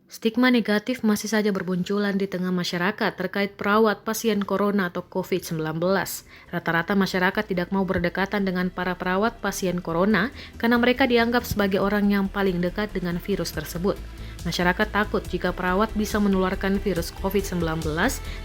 Stigma negatif masih saja bermunculan di tengah masyarakat terkait perawat pasien corona atau COVID-19. Rata-rata masyarakat tidak mau berdekatan dengan para perawat pasien corona karena mereka dianggap sebagai orang yang paling dekat dengan virus tersebut. Masyarakat takut jika perawat bisa menularkan virus COVID-19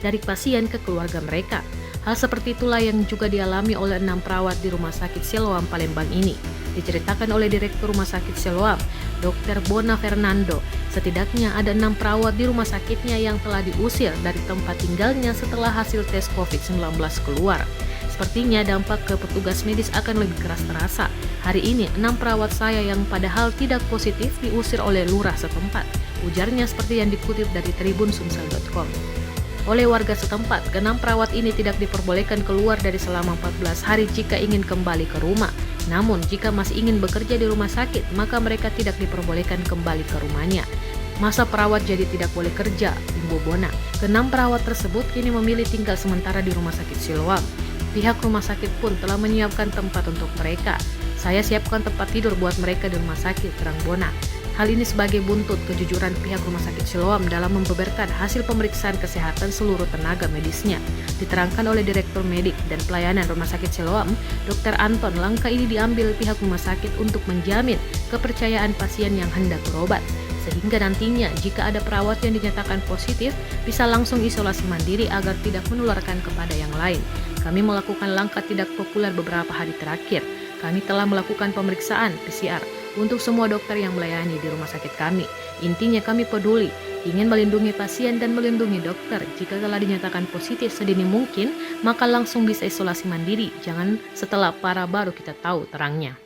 dari pasien ke keluarga mereka. Hal seperti itulah yang juga dialami oleh 6 perawat di Rumah Sakit Siloam Palembang ini. Diceritakan oleh Direktur Rumah Sakit Siloam, Dr. Bona Fernando, setidaknya ada 6 perawat di rumah sakitnya yang telah diusir dari tempat tinggalnya setelah hasil tes COVID-19 keluar. Sepertinya dampak ke petugas medis akan lebih keras terasa. Hari ini 6 perawat saya yang padahal tidak positif diusir oleh lurah setempat. Ujarnya seperti yang dikutip dari tribunsumsel.com. Oleh warga setempat, ke-6 perawat ini tidak diperbolehkan keluar dari selama 14 hari jika ingin kembali ke rumah. Namun, jika masih ingin bekerja di rumah sakit, maka mereka tidak diperbolehkan kembali ke rumahnya. Masa perawat jadi tidak boleh kerja, Bimbo Bona. Ke-6 perawat tersebut kini memilih tinggal sementara di Rumah Sakit Siloam. Pihak rumah sakit pun telah menyiapkan tempat untuk mereka. Saya siapkan tempat tidur buat mereka di rumah sakit, terang Bona. Hal ini sebagai buntut kejujuran pihak Rumah Sakit Siloam dalam membeberkan hasil pemeriksaan kesehatan seluruh tenaga medisnya. Diterangkan oleh Direktur Medik dan Pelayanan Rumah Sakit Siloam, Dr. Anton, langkah ini diambil pihak rumah sakit untuk menjamin kepercayaan pasien yang hendak berobat. Sehingga nantinya jika ada perawat yang dinyatakan positif, bisa langsung isolasi mandiri agar tidak menularkan kepada yang lain. Kami melakukan langkah tidak populer beberapa hari terakhir. Kami telah melakukan pemeriksaan PCR untuk semua dokter yang melayani di rumah sakit kami. Intinya kami peduli, ingin melindungi pasien dan melindungi dokter. Jika telah dinyatakan positif sedini mungkin, maka langsung bisa isolasi mandiri. Jangan setelah parah baru kita tahu, terangnya.